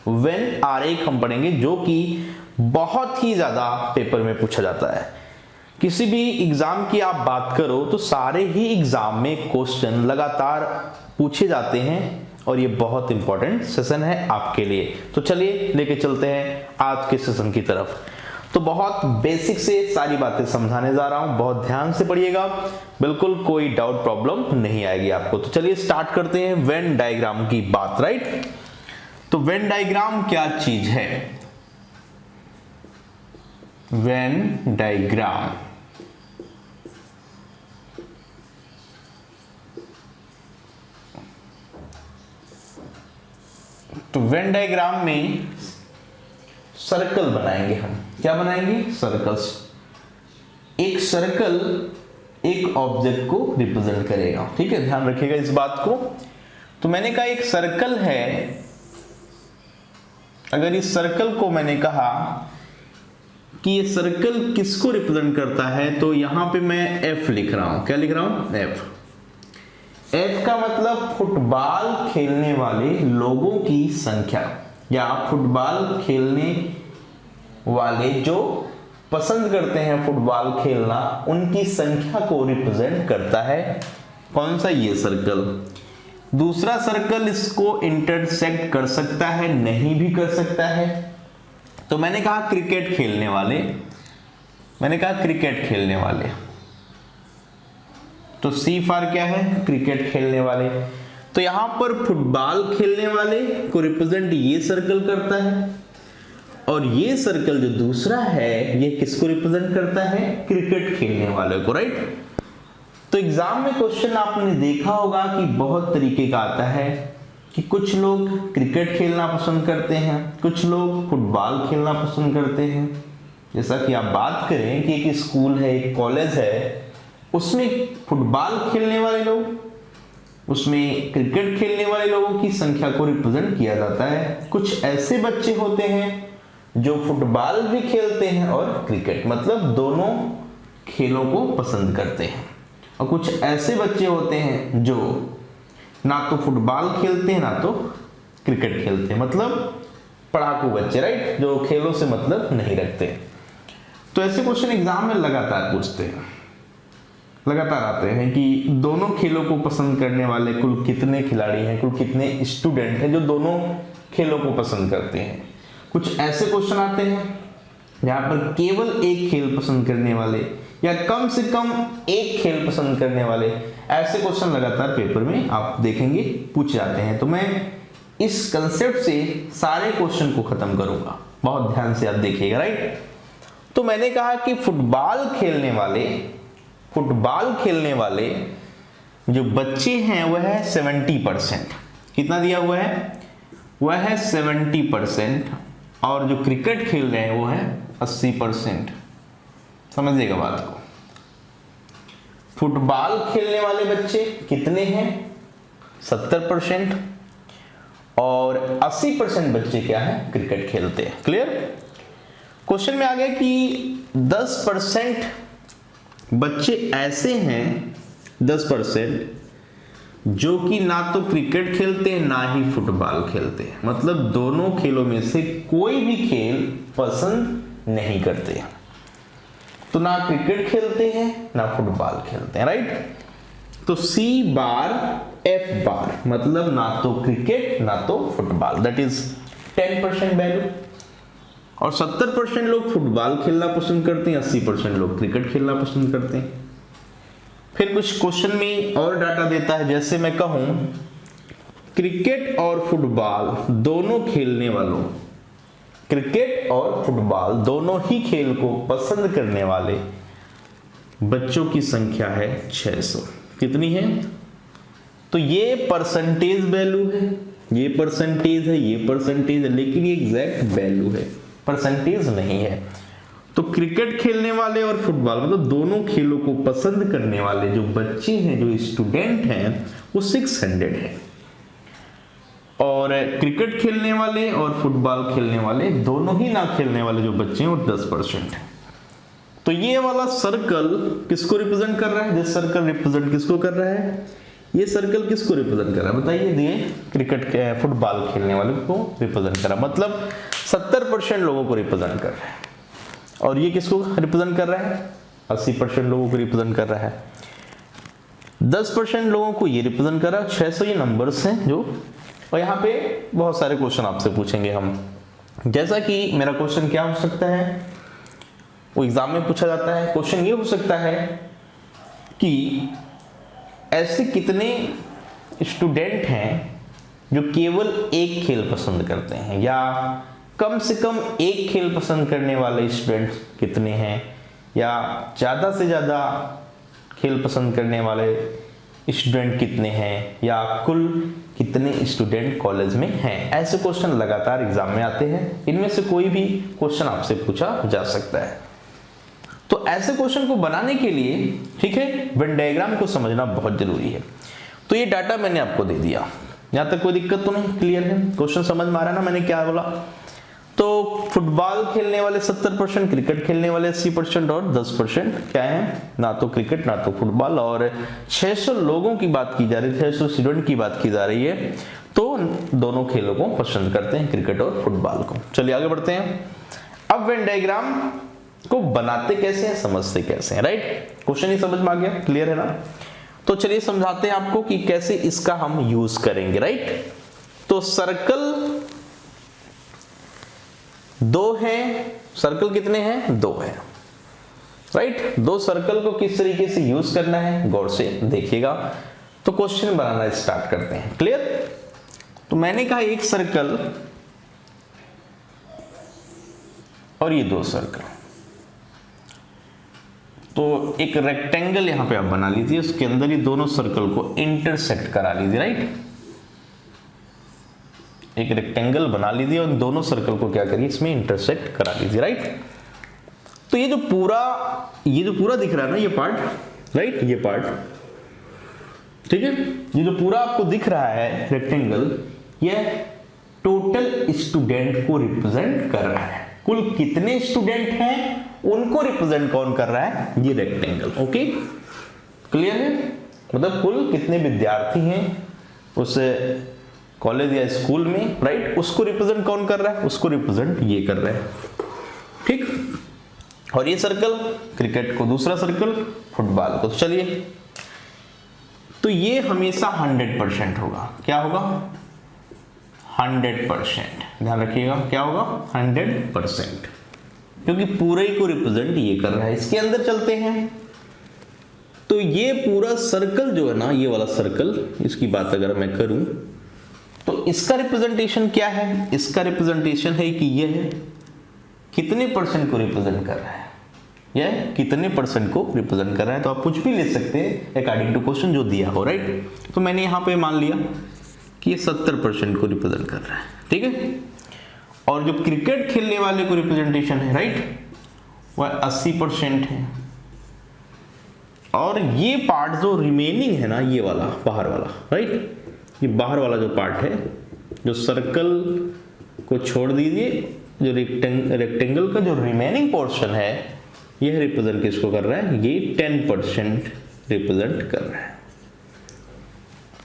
When are एक हम पढ़ेंगे, जो कि बहुत ही ज्यादा पेपर में पूछा जाता है। किसी भी एग्जाम की आप बात करो तो सारे ही एग्जाम में क्वेश्चन लगातार पूछे जाते हैं और ये बहुत इंपॉर्टेंट सेशन है आपके लिए। तो चलिए लेके चलते हैं आज के सेशन की तरफ। तो बहुत बेसिक से सारी बातें समझाने जा रहा हूं, बहुत ध्यान से पढ़िएगा, बिल्कुल कोई डाउट प्रॉब्लम नहीं आएगी आपको। तो चलिए स्टार्ट करते हैं वेन डायग्राम की बात, राइट। तो वेन डायग्राम क्या चीज है? वेन डायग्राम तो वेन डायग्राम में सर्कल बनाएंगे हम। क्या बनाएंगे? सर्कल्स। एक सर्कल एक ऑब्जेक्ट को रिप्रेजेंट करेगा, ठीक है, ध्यान रखिएगा इस बात को। तो मैंने कहा एक सर्कल है, अगर इस सर्कल को मैंने कहा कि ये सर्कल किसको रिप्रेजेंट करता है, तो यहां पे मैं एफ लिख रहा हूं। क्या लिख रहा हूं? एफ। एफ का मतलब फुटबॉल खेलने वाले लोगों की संख्या, या फुटबॉल खेलने वाले जो पसंद करते हैं फुटबॉल खेलना, उनकी संख्या को रिप्रेजेंट करता है। कौन सा? ये सर्कल। दूसरा सर्कल इसको इंटरसेक्ट कर सकता है, नहीं भी कर सकता है। तो मैंने कहा क्रिकेट खेलने वाले, मैंने कहा क्रिकेट खेलने वाले, तो सी फॉर क्या है? क्रिकेट खेलने वाले। तो यहां पर फुटबॉल खेलने वाले को रिप्रेजेंट ये सर्कल करता है, और ये सर्कल जो दूसरा है ये किसको रिप्रेजेंट करता है? क्रिकेट खेलने वाले को, राइट। तो एग्जाम में क्वेश्चन आपने देखा होगा कि बहुत तरीके का आता है कि कुछ लोग क्रिकेट खेलना पसंद करते हैं, कुछ लोग फुटबॉल खेलना पसंद करते हैं। जैसा कि आप बात करें कि एक स्कूल है, एक कॉलेज है, उसमें फुटबॉल खेलने वाले लोग, उसमें क्रिकेट खेलने वाले लोगों की संख्या को रिप्रेजेंट किया जाता है। कुछ ऐसे बच्चे होते हैं जो फुटबॉल भी खेलते हैं और क्रिकेट, मतलब दोनों खेलों को पसंद करते हैं। और कुछ ऐसे बच्चे होते हैं जो ना तो फुटबॉल खेलते हैं ना तो क्रिकेट खेलते हैं, मतलब पढ़ाकू बच्चे, राइट, जो खेलों से मतलब नहीं रखते। तो ऐसे क्वेश्चन एग्जाम में लगातार पूछते हैं, लगातार आते हैं कि दोनों खेलों को पसंद करने वाले कुल कितने खिलाड़ी हैं, कुल कितने स्टूडेंट हैं जो दोनों खेलों को पसंद करते हैं। कुछ ऐसे क्वेश्चन आते हैं जहां पर केवल एक खेल पसंद करने वाले या कम से कम एक खेल पसंद करने वाले, ऐसे क्वेश्चन लगातार पेपर में आप देखेंगे पूछे जाते हैं। तो मैं इस कंसेप्ट से सारे क्वेश्चन को खत्म करूंगा, बहुत ध्यान से आप देखिएगा, राइट। तो मैंने कहा कि फुटबॉल खेलने वाले जो बच्चे हैं वह है 70%। कितना दिया हुआ है? वह है 70%। और जो क्रिकेट खेल रहे हैं वो है 80%। समझिएगा बात को। फुटबॉल खेलने वाले बच्चे कितने हैं? 70%। और 80% बच्चे क्या है? क्रिकेट खेलते हैं। क्लियर? क्वेश्चन में आ गया कि 10% बच्चे ऐसे हैं, 10% जो कि ना तो क्रिकेट खेलते हैं ना ही फुटबॉल खेलते हैं, मतलब दोनों खेलों में से कोई भी खेल पसंद नहीं करते हैं। तो ना क्रिकेट खेलते हैं ना फुटबॉल खेलते हैं, राइट। तो सी बार एफ बार, मतलब ना तो क्रिकेट ना तो फुटबॉल, दैट इज 10% वैल्यू। और 70% लोग फुटबॉल खेलना पसंद करते हैं, 80% लोग क्रिकेट खेलना पसंद करते हैं। फिर कुछ क्वेश्चन में और डाटा देता है, जैसे मैं कहूं क्रिकेट और फुटबॉल दोनों खेलने वालों, क्रिकेट और फुटबॉल दोनों ही खेल को पसंद करने वाले बच्चों की संख्या है 600। कितनी है? तो ये परसेंटेज वैल्यू है, ये परसेंटेज है, ये परसेंटेज है, लेकिन ये एग्जैक्ट वैल्यू है, परसेंटेज नहीं है। तो क्रिकेट खेलने वाले और फुटबॉल, मतलब दोनों खेलों को पसंद करने वाले जो बच्चे हैं, जो स्टूडेंट हैं, वो 600 है। और क्रिकेट खेलने वाले और फुटबॉल खेलने वाले, दोनों ही ना खेलने वाले जो बच्चे हैं, वो 10% है। तो ये वाला सर्कल किसको रिप्रेजेंट कर रहा है? दिस सर्कल रिप्रेजेंट किसको कर रहा है? ये सर्कल किसको रिप्रेजेंट कर रहा है बताइए? दिए क्रिकेट के फुटबॉल खेलने वाले को रिप्रेजेंट कर रहा है, मतलब 70% लोगों को रिप्रेजेंट कर रहा है। और ये किसको रिप्रेजेंट कर रहा है? 80% लोगों को रिप्रेजेंट कर रहा है। 10% लोगों को ये रिप्रेजेंट कर रहा है। 600 ये नंबर्स हैं जो, और यहाँ पे बहुत सारे क्वेश्चन आपसे पूछेंगे हम। जैसा कि मेरा क्वेश्चन क्या हो सकता है, वो एग्जाम में पूछा जाता है। क्वेश्चन ये हो सकता है कि ऐसे कितने स्टूडेंट हैं जो केवल एक खेल पसंद करते हैं, या कम से कम एक खेल पसंद करने वाले स्टूडेंट्स कितने हैं, या ज़्यादा से ज़्यादा खेल पसंद करने वाले स्टूडेंट कितने हैं, या कुल कितने स्टूडेंट कॉलेज में हैं। ऐसे क्वेश्चन लगातार एग्जाम में आते हैं। इनमें से कोई भी क्वेश्चन आपसे पूछा जा सकता है। तो ऐसे क्वेश्चन को बनाने के लिए, ठीक है, वेन डायग्राम को समझना बहुत जरूरी है। तो ये डाटा मैंने आपको दे दिया, यहां तक कोई दिक्कत तो नहीं? क्लियर है? क्वेश्चन समझ में आ रहा है ना मैंने क्या बोला? तो फुटबॉल खेलने वाले 70%, क्रिकेट खेलने वाले 80% और 10% क्या है? ना तो क्रिकेट ना तो फुटबॉल। और 600 लोगों की बात की जा रही है, 600 स्टूडेंट की बात की जा रही है, तो दोनों खेलों को पसंद करते हैं, क्रिकेट और फुटबॉल को। चलिए आगे बढ़ते हैं। अब वेन डायग्राम को बनाते कैसे हैं, समझते कैसे हैं, राइट? क्वेश्चन ही समझ में आ गया, क्लियर है ना? तो चलिए समझाते हैं आपको कि कैसे इसका हम यूज करेंगे, राइट? तो सर्कल 2 हैं, सर्कल कितने हैं? 2 हैं, राइट? 2 सर्कल को किस तरीके से यूज करना है गौर से देखिएगा। तो क्वेश्चन बनाना स्टार्ट करते हैं, क्लियर? तो मैंने कहा एक सर्कल और ये 2 सर्कल, तो एक रेक्टेंगल यहां पे आप बना लीजिए, उसके अंदर ये दोनों सर्कल को इंटरसेक्ट करा लीजिए, राइट? एक रेक्टेंगल बना लीजिए और दोनों सर्कल को क्या करिए, इसमें इंटरसेक्ट करा लीजिए, राइट? तो ये जो पूरा दिख रहा है ना, ये पार्ट, राइट? ये पार्ट, ठीक है, ये जो पूरा आपको दिख रहा है रेक्टेंगल, ये टोटल स्टूडेंट को रिप्रेजेंट कर रहा है। कुल कितने स्टूडेंट हैं उनको रिप्रेजेंट कौन कर रहा है? ये रेक्टेंगल। ओके, क्लियर है? मतलब कुल कितने विद्यार्थी हैं उस कॉलेज या स्कूल में, राइट? उसको रिप्रेजेंट कौन कर रहा है? उसको रिप्रेजेंट ये कर रहा है, ठीक? और ये सर्कल क्रिकेट को, दूसरा सर्कल फुटबॉल को। तो चलिए, तो ये हमेशा 100% होगा। क्या होगा? 100%। ध्यान रखिएगा, क्या होगा? 100%, क्योंकि पूरे को रिप्रेजेंट ये कर रहा है। इसके अंदर चलते हैं, तो ये पूरा सर्कल जो है ना, ये वाला सर्कल, इसकी बात अगर मैं करूं तो इसका रिप्रेजेंटेशन क्या है? इसका रिप्रेजेंटेशन है कि ये है कितने परसेंट को रिप्रेजेंट कर रहा है, यह कितने परसेंट को रिप्रेजेंट कर रहा है। तो आप कुछ भी ले सकते हैं अकॉर्डिंग टू क्वेश्चन जो दिया हो, राइट? तो मैंने यहां पे मान लिया कि ये 70% को रिप्रेजेंट कर रहा है, ठीक है? और जो क्रिकेट खेलने वाले को रिप्रेजेंटेशन है, राइट, वह 80% है। और ये पार्ट जो रिमेनिंग है ना, ये वाला बाहर वाला, राइट, ये बाहर वाला जो पार्ट है, जो सर्कल को छोड़ दीजिए, जो रेक्टेंगल का जो रिमेनिंग पोर्शन है, यह रिप्रेजेंट किसको कर रहा है? ये 10% रिप्रेजेंट कर रहा है।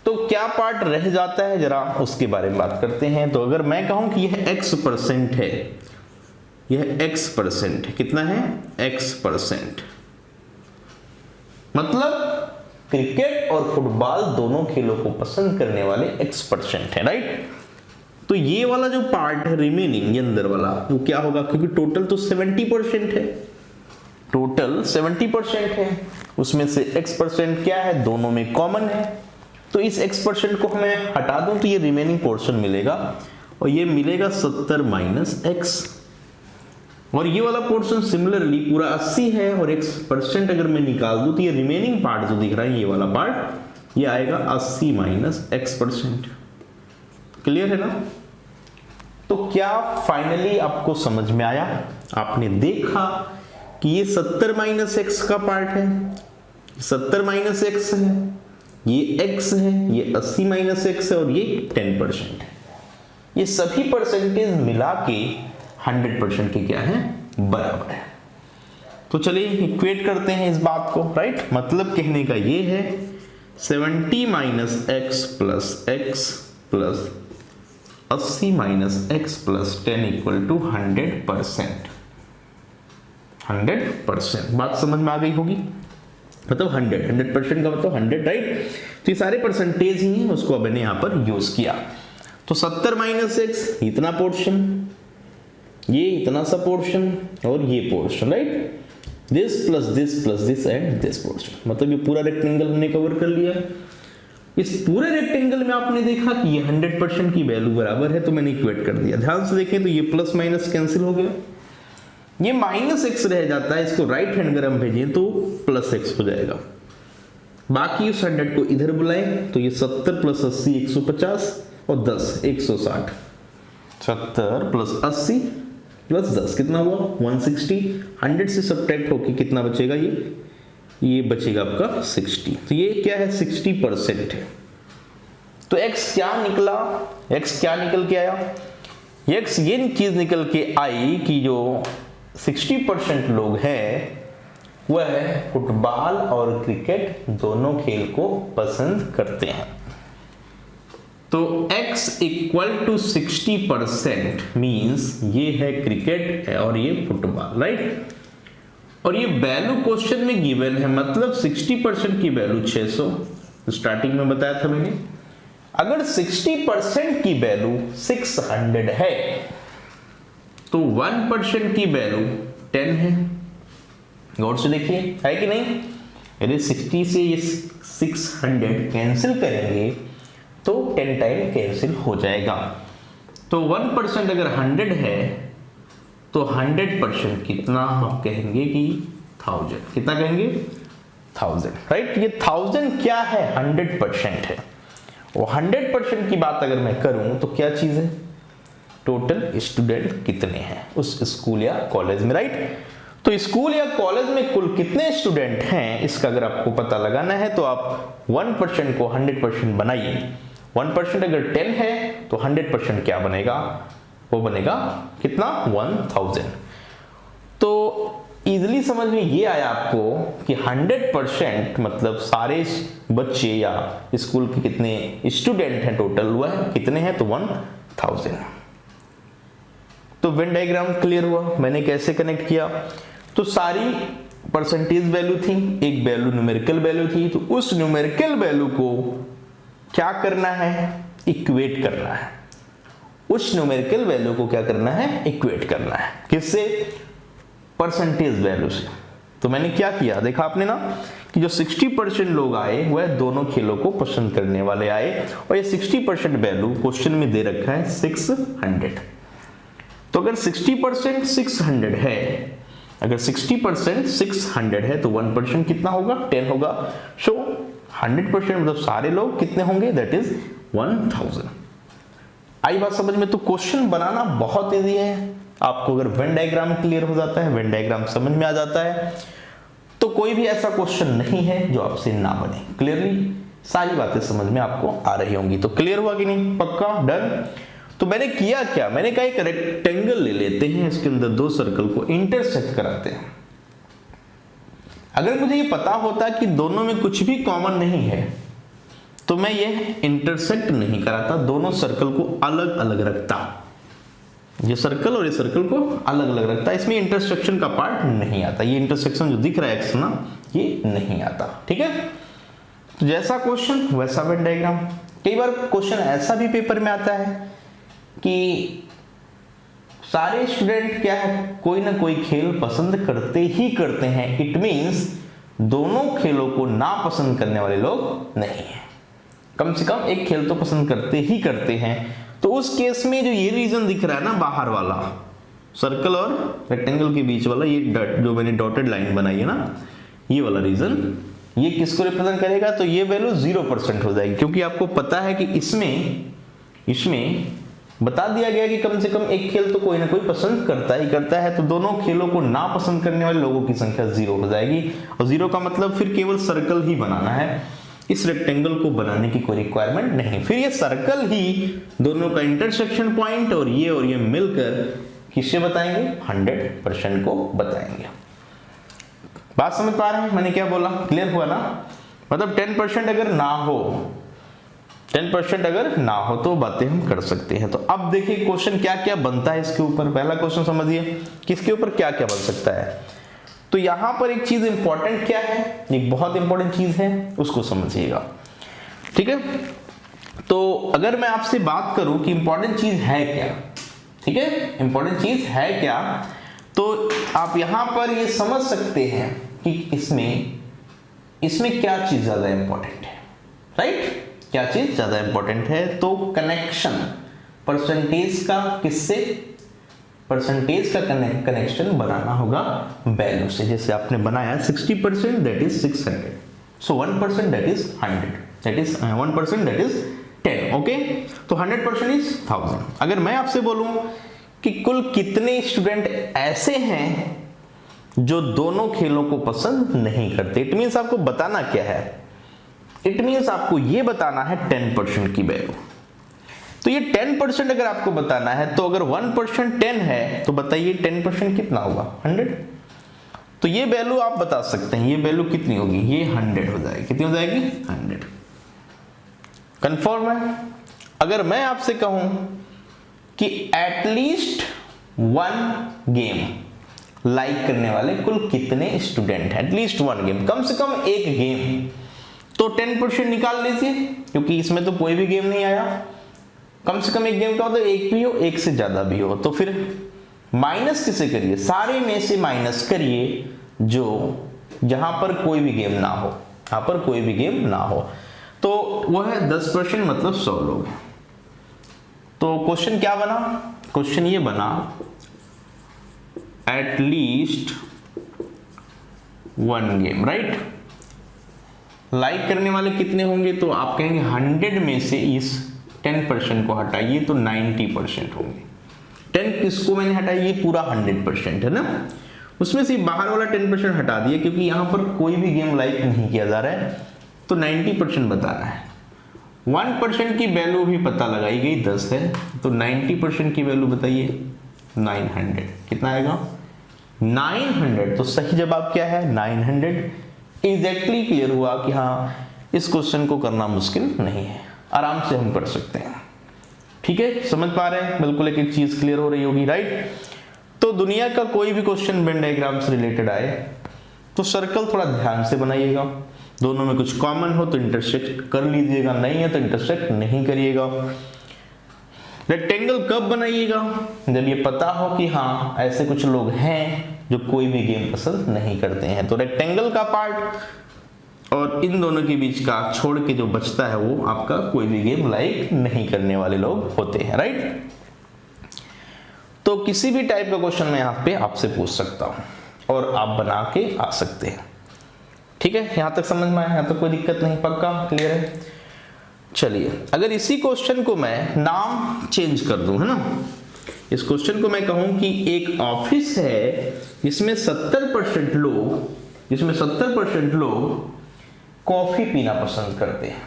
तो क्या पार्ट रह जाता है, जरा उसके बारे में बात करते हैं। तो अगर मैं कहूं कि यह x% है, यह x% है, कितना है? x%, मतलब क्रिकेट और फुटबॉल दोनों खेलों को पसंद करने वाले x% है, राइट? तो ये वाला जो पार्ट है रिमेनिंग, ये अंदर वाला, वो क्या होगा? क्योंकि टोटल तो 70% है, टोटल 70% है, उसमें से x% क्या है? दोनों में कॉमन है। तो इस x% को मैं हटा दूं तो ये रिमेनिंग पोर्शन मिलेगा, और ये मिलेगा 70 माइनस x। और ये वाला पोर्शन सिमिलरली पूरा 80 है, और x% अगर मैं निकाल दूं तो ये रिमेनिंग पार्ट जो दिख रहा है, ये वाला पार्ट, ये आएगा 80 माइनस x%। क्लियर है ना? तो क्या फाइनली आपको समझ में आया? आपने देखा कि ये 70 माइनस x का पार्ट है, 70 माइनस x है, ये x है, ये 80 माइनस x है, और ये 10% है। ये सभी परसेंटेज मिला के 100% के क्या है? बराबर है। तो चलिए इक्वेट करते हैं इस बात को, राइट? मतलब कहने का ये है 70 minus x plus x plus 80 minus x plus 10 equal to 100%। 100%। बात समझ में आ गई होगी, मतलब 100% का मतलब 100, राइट। तो ये सारे परसेंटेज ही हैं, उसको मैंने यहाँ पर यूज किया। तो 70 माइनस एक्स इतना पोर्शन, ये इतना सा पोर्शन और ये portion, right. This plus this and this portion, मतलब ये पूरा रेक्टेंगल हमने कवर कर लिया। इस पूरे रेक्टेंगल में आपने देखा कि ये 100% की वैल्यू बराबर है, तो मैंने इक्वेट कर दिया। ध्यान से देखें तो ये प्लस माइनस कैंसिल हो गया, ये माइनस एक्स रह जाता है, इसको राइट हैंड अगर हम भेजें तो प्लस एक्स हो जाएगा। बाकी उस 100 को इधर बुलाएं तो ये 70 प्लस 80 150 और 10 160। 70 प्लस 80 प्लस 10 कितना हुआ 160। 100 से सब्ट्रैक्ट होके कितना बचेगा, ये बचेगा आपका 60। तो ये क्या है 60% है। तो x क्या निकला, x क्या निकल के आया, x ये चीज निकल के आई कि जो 60% लोग हैं वह फुटबॉल और क्रिकेट दोनों खेल को पसंद करते हैं। तो x इक्वल टू 60% मीन्स ये है क्रिकेट और ये फुटबॉल, राइट। और ये वैल्यू क्वेश्चन में गिवन है, मतलब 60% की वैल्यू 600, स्टार्टिंग में बताया था मैंने। अगर 60% की वैल्यू 600 है तो 1% की वैल्यू 10 है। गौर से देखिए, है कि नहीं। यदि 60 से ये 600 कैंसिल करेंगे तो 10 टाइम कैंसिल हो जाएगा। तो 1% अगर 100 है तो 100% कितना हम कहेंगे कि 1000। कितना कहेंगे 1000, राइट। ये 1000 क्या है 100% है। और 100% की बात अगर मैं करूं तो क्या चीज है, टोटल स्टूडेंट कितने हैं उस स्कूल या कॉलेज में, राइट। तो स्कूल या कॉलेज में कुल कितने स्टूडेंट हैं इसका अगर आपको पता लगाना है तो आप 1% को 100% बनाइए। 1% अगर 10 है तो 100% क्या बनेगा, वो बनेगा कितना 1000। तो इजीली समझ में ये आया आपको कि 100% मतलब सारे बच्चे या स्कूल के कितने स्टूडेंट हैं टोटल, वह कितने हैं तो 1000। तो वेन डायग्राम क्लियर हुआ। मैंने कैसे कनेक्ट किया, तो सारी परसेंटेज वैल्यू थी, एक वैल्यू न्यूमेरिकल वैल्यू थी, तो उस न्यूमेरिकल वैल्यू को क्या करना है, इक्वेट करना है। उस न्यूमेरिकल वैल्यू को क्या करना है, इक्वेट करना है। किससे, परसेंटेज वैल्यू से। तो मैंने क्या किया, देखा आपने ना कि जो 60% लोग आए वह दोनों खेलों को पसंद करने वाले आए, और ये 60% वैल्यू क्वेश्चन में दे रखा है 600। तो अगर 60% 600 है, अगर 60% 600 है तो 1% कितना होगा 10 होगा। सो 100% मतलब सारे लोग कितने होंगे, दैट इज 1000। आई बात समझ में। तो क्वेश्चन बनाना बहुत इजी है। आपको अगर वेन डायग्राम क्लियर हो जाता है, वेन डायग्राम समझ में आ जाता है, तो कोई भी ऐसा क्वेश्चन नहीं है जो आपसे ना बने। क्लियरली सारी बातें समझ में आपको आ रही होंगी। तो क्लियर हुआ कि नहीं, पक्का डन। तो मैंने किया क्या, मैंने कहा एक रेक्टेंगल ले लेते हैं, इसके अंदर दो सर्कल को इंटरसेक्ट कराते हैं। अगर मुझे ये पता होता कि दोनों में कुछ भी कॉमन नहीं है तो मैं ये इंटरसेक्ट नहीं कराता, दोनों सर्कल को अलग अलग रखता। ये सर्कल और ये सर्कल को अलग अलग रखता, इसमें इंटरसेक्शन का पार्ट नहीं आता। ये इंटरसेक्शन जो दिख रहा है एक्स ना, ये नहीं आता। ठीक है, तो जैसा क्वेश्चन वैसा वेन डायग्राम। कई बार क्वेश्चन ऐसा भी पेपर में आता है कि सारे स्टूडेंट क्या है, कोई ना कोई खेल पसंद करते ही करते हैं। इट मींस दोनों खेलों को ना पसंद करने वाले लोग नहीं है, कम से कम एक खेल तो पसंद करते ही करते हैं। तो उस केस में जो ये रीजन दिख रहा है ना, बाहर वाला सर्कल और रेक्टेंगल के बीच वाला ये जो मैंने डॉटेड लाइन बनाई है ना, ये वाला रीजन, ये किसको रिप्रेजेंट करेगा, तो ये वैल्यू 0% हो जाएगी। क्योंकि आपको पता है कि इसमें बता दिया गया कि कम से कम एक खेल तो कोई ना कोई पसंद करता ही करता है। तो दोनों खेलों को ना पसंद करने वाले लोगों की संख्या 0 हो जाएगी। और 0 का मतलब फिर केवल सर्कल ही बनाना है, इस रेक्टेंगल को बनाने की कोई रिक्वायरमेंट नहीं। फिर ये सर्कल ही दोनों का इंटरसेक्शन पॉइंट और ये मिलकर किससे बताएंगे, 100% को बताएंगे। बात समझ पा रहे हैं मैंने क्या बोला, क्लियर हुआ ना। मतलब 10% अगर ना हो, 10% अगर ना हो तो बातें हम कर सकते हैं। तो अब देखिए क्वेश्चन क्या क्या बनता है इसके ऊपर। पहला क्वेश्चन समझिए किसके ऊपर क्या क्या बन सकता है। तो यहां पर एक चीज इंपॉर्टेंट क्या है, एक बहुत इंपॉर्टेंट चीज है, उसको समझिएगा, ठीक है। तो अगर मैं आपसे बात करूं कि इंपॉर्टेंट चीज है क्या, ठीक है, इंपॉर्टेंट चीज है क्या, तो आप यहां पर ये समझ सकते हैं कि इसमें क्या चीज ज्यादा इंपॉर्टेंट है, राइट। क्या चीज ज्यादा इंपॉर्टेंट है, तो कनेक्शन, परसेंटेज का किससे, परसेंटेज का कनेक्शन बनाना होगा वैल्यू से। जैसे आपने बनाया 60% that is 600, so 1% that is 100, that is 1% that is 10, okay. तो 100% इज 1000। अगर मैं आपसे बोलूं कि कुल कितने स्टूडेंट ऐसे हैं जो दोनों खेलों को पसंद नहीं करते, इट मीन्स आपको बताना क्या है, इट मीन्स आपको ये बताना है 10% की वैल्यू। तो ये 10% अगर आपको बताना है, तो अगर 1% 10 है तो बताइए 10% कितना होगा, 100। तो ये वैल्यू आप बता सकते हैं, ये वैल्यू कितनी होगी, ये 100 हो जाएगी। कितनी हो जाएगी, 100। कंफर्म है। अगर मैं आपसे कहूं कि एटलीस्ट 1 गेम लाइक करने वाले कुल कितने स्टूडेंट हैं, एटलीस्ट 1 गेम, कम से कम एक गेम, तो 10% निकाल लीजिए, क्योंकि इसमें तो कोई भी गेम नहीं आया। कम से कम एक गेम का होता है, एक भी हो, एक से ज्यादा भी हो, तो फिर माइनस किसे करिए, सारे में से माइनस करिए जो जहां पर कोई भी गेम ना हो, यहां पर कोई भी गेम ना हो, तो वो है 10%, मतलब 100 लोग। तो क्वेश्चन क्या बना, क्वेश्चन ये बना एटलीस्ट 1 गेम, राइट। लाइक करने वाले कितने होंगे, तो आप कहेंगे 100 में से इस 10% को हटाइए तो 90% होंगे। 10 किसको मैंने हटाई, ये पूरा 100% है ना, उसमें से बाहर वाला 10% हटा दिया, क्योंकि यहां पर कोई भी गेम लाइक नहीं किया जा रहा है, तो 90% बताना है। 1% की वैल्यू भी पता लगाई गई 10 है, तो 90% की वैल्यू बताइए 900, कितना आएगा 900। तो सही जवाब क्या है 900। एग्जैक्टली क्लियर हुआ कि हाँ इस क्वेश्चन को करना मुश्किल नहीं है, आराम से हम कर सकते हैं, ठीक है। समझ पा रहे हैं, बिल्कुल एक एक चीज क्लियर हो रही होगी, राइट। तो दुनिया का कोई भी क्वेश्चन वेन डायग्राम से रिलेटेड आए तो सर्कल थोड़ा ध्यान से बनाइएगा, दोनों में कुछ कॉमन हो तो इंटरसेक्ट कर लीजिएगा, नहीं है तो इंटरसेक्ट नहीं करिएगा। रेक्टेंगल कब बनाइएगा, जब ये पता हो कि हाँ ऐसे कुछ लोग हैं जो कोई भी गेम पसंद नहीं करते हैं। तो रेक्टेंगल का पार्ट और इन दोनों के बीच का छोड़ के जो बचता है वो आपका कोई भी गेम लाइक नहीं करने वाले लोग होते हैं, राइट। तो किसी भी टाइप का क्वेश्चन मैं यहाँ पे आपसे पूछ सकता हूं और आप बना के आ सकते हैं, ठीक है। यहां तक समझ में आया, यहां तक कोई दिक्कत नहीं, पक्का क्लियर है। चलिए अगर इसी क्वेश्चन को मैं नाम चेंज कर दूं, है ना, इस क्वेश्चन को मैं कहूं कि एक ऑफिस है जिसमें 70% लोग कॉफी पीना पसंद करते हैं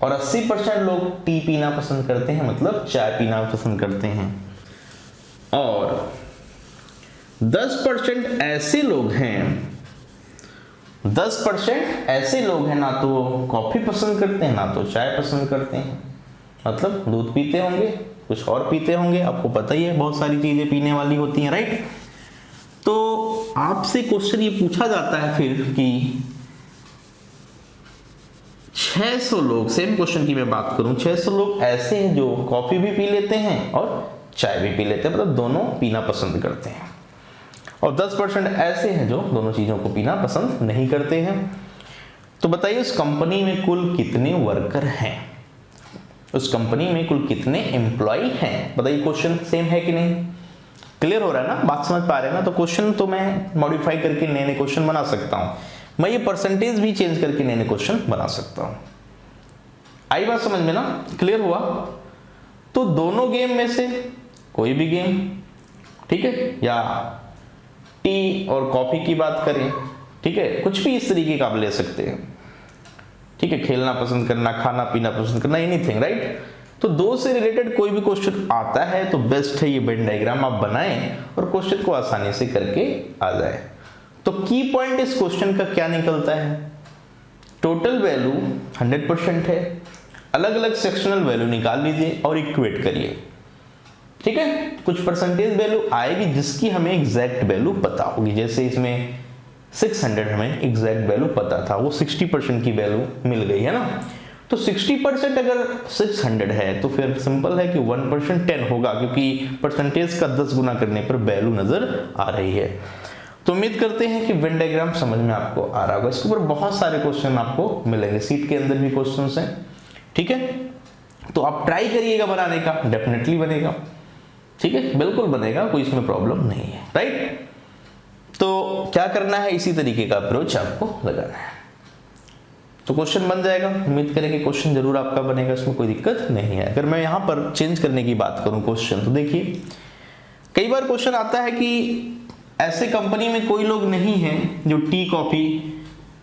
और 80% लोग टी पीना पसंद करते हैं, मतलब चाय पीना पसंद करते हैं, और 10% ऐसे लोग हैं, 10% ऐसे लोग हैं ना तो कॉफी पसंद करते हैं ना तो चाय पसंद करते हैं, मतलब दूध पीते होंगे, कुछ और पीते होंगे, आपको पता ही है बहुत सारी चीजें पीने वाली होती हैं, राइट। तो आपसे क्वेश्चन ये पूछा जाता है फिर कि 600 लोग, सेम क्वेश्चन की मैं बात करूं, 600 लोग ऐसे हैं जो कॉफी भी पी लेते हैं और चाय भी पी लेते हैं, मतलब दोनों पीना पसंद करते हैं, और 10% ऐसे हैं जो दोनों चीजों को पीना पसंद नहीं करते हैं। तो बताइए उस कंपनी में कुल कितने वर्कर हैं, उस कंपनी में कुल कितने एम्प्लॉय हैं, बताइए। क्वेश्चन सेम है कि नहीं, क्लियर हो रहा है ना, बात समझ पा रहे हैं ना। तो क्वेश्चन तो मैं मॉडिफाई करके नए नए क्वेश्चन बना सकता हूं, मैं ये परसेंटेज भी चेंज करके नए नए क्वेश्चन बना सकता हूं। आई बात समझ में ना, क्लियर हुआ। तो दोनों गेम में से कोई भी गेम, ठीक है, या टी और कॉफी की बात करें, ठीक है, कुछ भी इस तरीके का आप ले सकते हैं, ठीक है, खेलना पसंद करना, खाना पीना पसंद करना, एनीथिंग, राइट। तो दो से रिलेटेड कोई भी क्वेश्चन आता है तो बेस्ट है ये वेन डायग्राम आप बनाएं और क्वेश्चन को आसानी से करके आ जाए। तो की पॉइंट इस क्वेश्चन का क्या निकलता है, टोटल वैल्यू 100% है, अलग अलग सेक्शनल वैल्यू निकाल लीजिए और इक्वेट करिए। ठीक है, कुछ परसेंटेज वैल्यू आएगी जिसकी हमें एग्जैक्ट वैल्यू पता होगी। जैसे इसमें 600 हमें एग्जैक्ट वैल्यू पता था, वो 60% की वैल्यू मिल गई है ना। तो 60% अगर 600 है तो फिर सिंपल है कि 1% 10 होगा, क्योंकि परसेंटेज का 10 गुना करने पर वैल्यू नजर आ रही है। तो उम्मीद करते हैं कि वेन डायग्राम समझ में आपको आ रहा होगा। इसके ऊपर बहुत सारे क्वेश्चन आपको मिलेंगे, सीट के अंदर भी क्वेश्चन हैं। ठीक है, तो आप ट्राई करिएगा बनाने का, डेफिनेटली बनेगा। ठीक है, बिल्कुल बनेगा, कोई इसमें प्रॉब्लम नहीं है। राइट, तो क्या करना है, इसी तरीके का अप्रोच आपको लगाना है तो क्वेश्चन बन जाएगा। उम्मीद करें कि क्वेश्चन जरूर आपका बनेगा, इसमें कोई दिक्कत नहीं है। अगर मैं यहाँ पर चेंज करने की बात करूँ क्वेश्चन, तो देखिए कई बार क्वेश्चन आता है कि ऐसे कंपनी में कोई लोग नहीं हैं जो टी कॉफी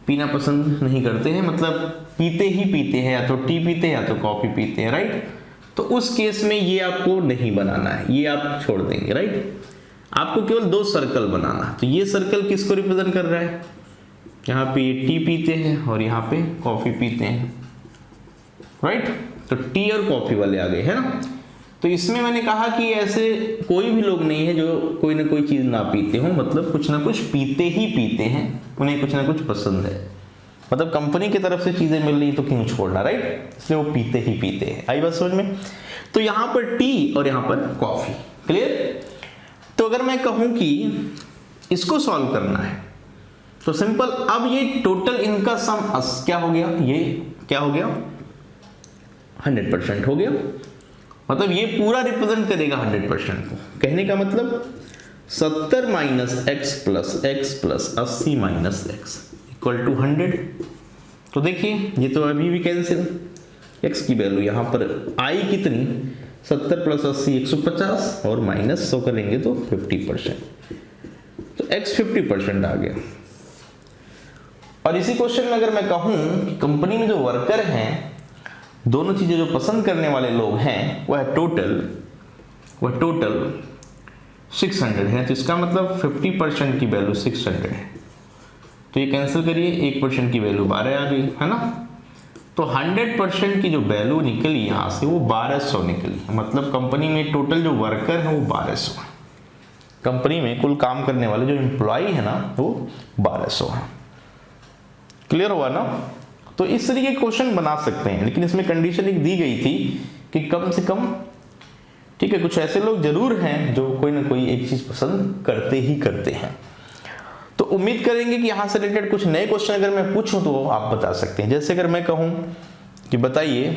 पीना पसंद नहीं करते हैं, मतलब पीते ही पीते हैं, या तो टी पीते हैं या तो कॉफी पीते हैं। राइट, तो उस केस में ये आपको नहीं बनाना है, ये आप छोड़ देंगे। राइट, आपको केवल 2 सर्कल बनाना है। तो ये सर्कल किसको रिप्रेजेंट कर रहा है, यहाँ पे टी पीते हैं और यहाँ पे कॉफी पीते हैं। राइट, तो टी और कॉफी वाले आ गए, है ना। तो इसमें मैंने कहा कि ऐसे कोई भी लोग नहीं है जो कोई ना कोई चीज ना पीते हो, मतलब कुछ ना कुछ पीते ही पीते हैं, उन्हें कुछ ना कुछ पसंद है, मतलब कंपनी की तरफ से चीजें मिल रही तो क्यों छोड़ना। राइट, इसलिए वो पीते ही पीते हैं। आई बात समझ में। तो यहाँ पर टी और यहाँ पर कॉफी। क्लियर। तो अगर मैं कहूं कि इसको सॉल्व करना है तो सिंपल, अब ये टोटल इनका सम क्या हो गया, ये क्या हो गया, 100% हो गया। मतलब ये पूरा रिप्रेजेंट करेगा 100% को। कहने का मतलब 70 minus x plus 80 minus x equal to 100। तो देखिए ये तो अभी भी कैंसिल, एक्स की वैल्यू यहाँ पर आई कितनी, 70 प्लस 80 150 और माइनस 100 करेंगे तो 50%। तो x 50% आ गया। और इसी क्वेश्चन में अगर मैं कहूं कि कंपनी में जो वर्कर हैं, दोनों चीजें जो पसंद करने वाले लोग हैं, वह टोटल 600 है, तो इसका मतलब 50% की वैल्यू 600 है। तो ये कैंसिल करिए, 1% की वैल्यू 12 आ गई, है ना। तो 100% की जो वैल्यू निकली यहां से वो 1200 निकली। मतलब कंपनी में टोटल जो वर्कर है वो 1200 है, कंपनी में कुल काम करने वाले जो एम्प्लॉय है ना वो 1200 है। क्लियर हुआ ना। तो इस तरीके के क्वेश्चन बना सकते हैं, लेकिन इसमें कंडीशन एक दी गई थी कि कम से कम, ठीक है, कुछ ऐसे लोग जरूर हैं जो कोई ना कोई एक चीज पसंद करते ही करते हैं। तो उम्मीद करेंगे कि यहां से रिलेटेड कुछ नए क्वेश्चन अगर मैं पूछूं तो आप बता सकते हैं। जैसे अगर मैं कहूं कि बताइए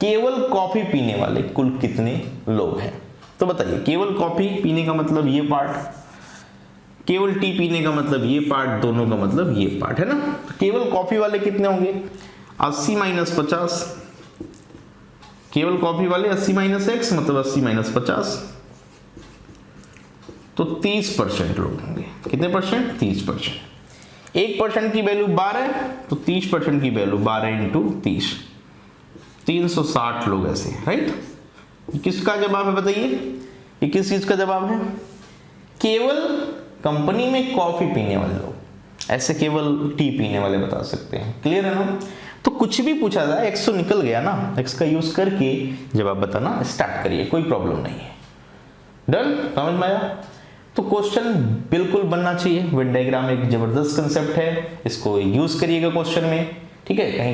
केवल कॉफी पीने वाले कुल कितने लोग हैं, तो बताइए केवल कॉफी पीने का मतलब ये पार्ट, केवल टी पीने का मतलब ये पार्ट, दोनों का मतलब ये पार्ट, है ना। केवल कॉफी वाले कितने होंगे, 80 माइनस 50, केवल कॉफी वाले 80 माइनस एक्स मतलब 80 माइनस 50, तो 30% लोग होंगे। कितने परसेंट, 30%। 1% की वैल्यू 12, तो 30% की वैल्यू 12 इंटू 30, 360 लोग ऐसे। राइट, किसका जवाब है बताइए, ये किस चीज का जवाब है, केवल कंपनी में कॉफी पीने वाले लोग, ऐसे केवल टी पीने वाले बता सकते हैं। क्लियर है ना। तो कुछ भी पूछा जाए, एक्स तो निकल गया ना, एक्स का यूज करके जवाब बताना स्टार्ट करिए, कोई प्रॉब्लम नहीं है। डन, समझ में आया। तो क्वेश्चन बिल्कुल बनना चाहिए। वेन डायग्राम एक जबरदस्त कंसेप्ट है, इसको यूज करिएगा क्वेश्चन में। ठीक है, कहीं